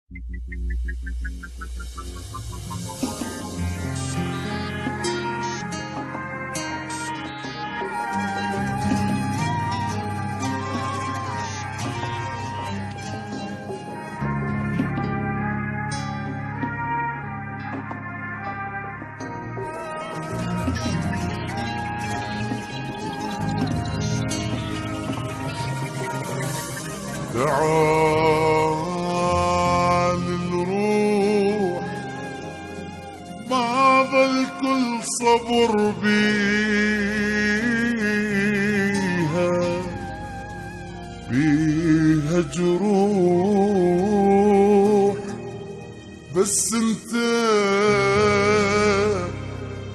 تعال نروح بعض الكل صبر بيها جروح، بس انت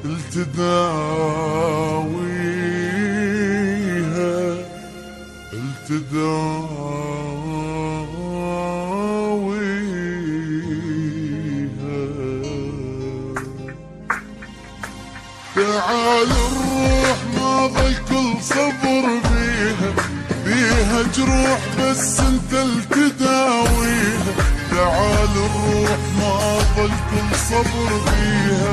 التداويها تعال نروح ماضى الكل صبر بيها جروح، بس انت التداويها. تعال نروح ماضى الكل صبر بيها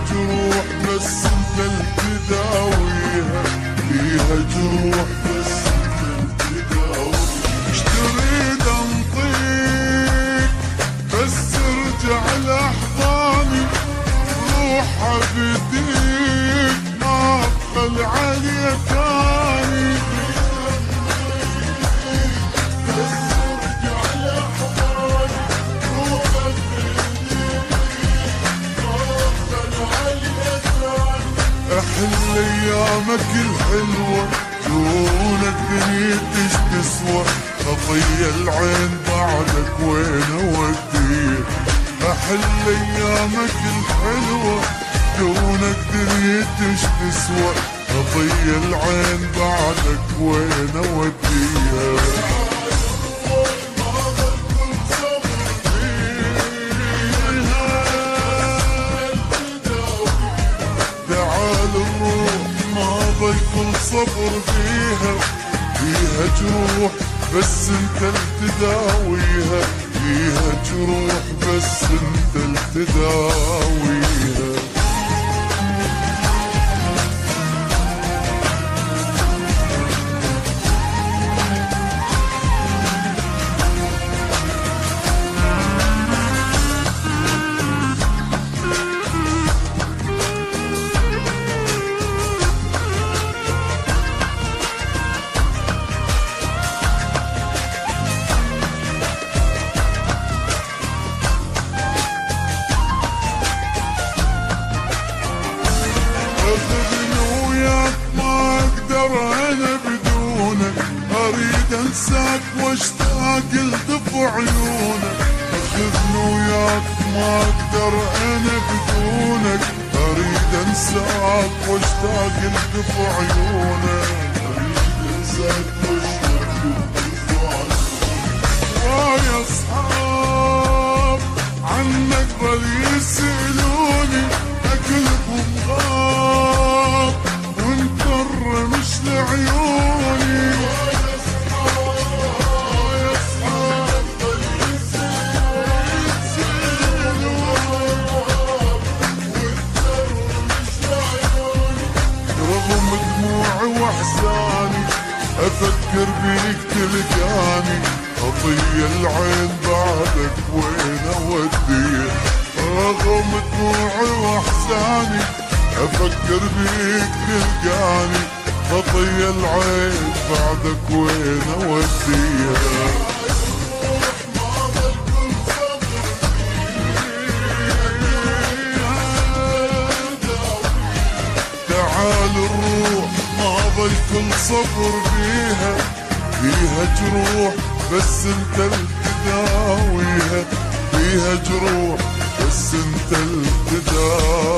جروح، بس انت التداويها. بيها جروح بس انت التداويها. اش تريد انطيك بس ارجع لاحضاني، روح بديك ما اقبل عليك اني. بس ارجع لاحضاني، روح بديك ما اقبل عليك اني. احل ايامك الحلوة دونك دنيتش تسوى، خطية العين بعدك وين اوديك. احل ايامك الحلوة دونك دنيتش تسوى، خطية العين بعدك وين اوديها. تعال نروح ماضى الكل صبر بيها جروح، بس انت التداويها. بيها جروح بس انت التداويها. انا بدونك اريد انساك واشتاق لدفع عيونك. اخذني وياك ما اقدر انا بدونك، اريد انساك واشتاق لدفع عيونك. اريد انساك واشتاق لدفع عيونك. ويا اصحاب عنك ظل يسألوني، اكلهم غاب وانكر مش لعيوني. يا اصحاب ظل يسألوني، وانكر مش لعيوني. رغم دموعي واحزاني افكر بيك تلقاني، خطية العين بعدك وين اوديه. رغم دموعي واحزاني افكر بيك تلقاني، خطية العين بعدك وين اوديها. تعال نروح ماضى الكل صبر بيها جروح، بس انت التداويها. بيها جروح بس انت التداويها.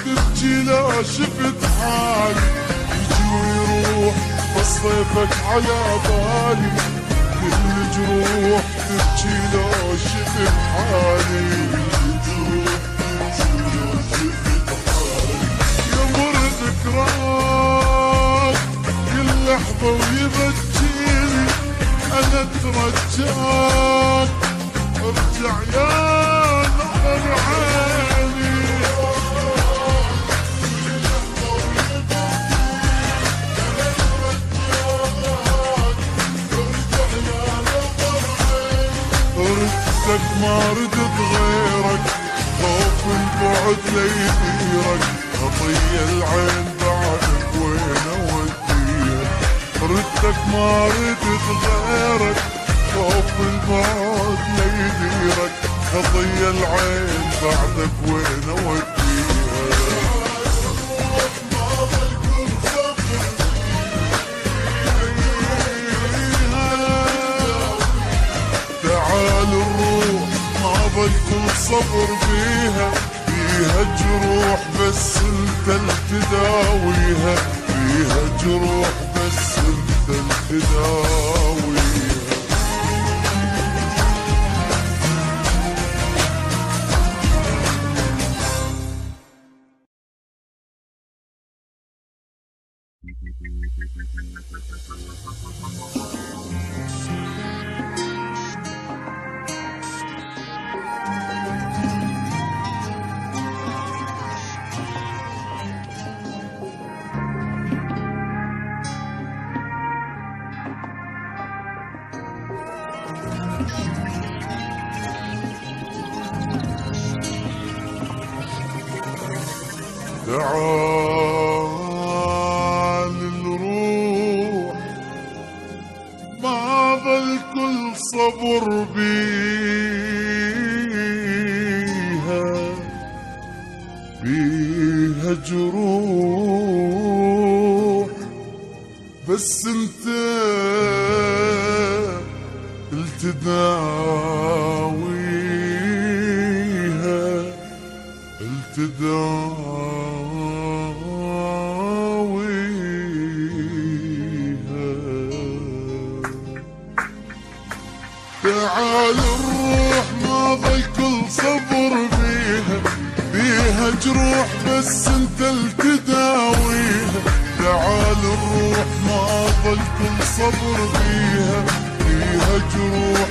تبكي لا شفت حالي، يجي ويروح بس ضيفك على بالي، كل جروح تبكي لا شفت حالي، يمر ذكراك كل لحظة ويبكيني، أنا اترجاك ارجع يا نظر عيني، ردك ما ردت غيرك، خوف البعد ليثيرك، خطي العين بعدك وين اوديها، ردك ما ردت غيرك، خوف البعد ليثيرك، خطي العين بعدك وين اوديها. تعال الروح ما ظل كل صبر بيها، فيها جروح بس انت التداويها، فيها جروح بس انت التداويها. تعال نروح ما ظل كل صبر بيها، بيها جروح بس انت التداويها، تعال الروح ما ظل كل صبر بيها، بيها جروح بس انت التداويها، تعال الروح ما ظل كل صبر بيها، بيها جروح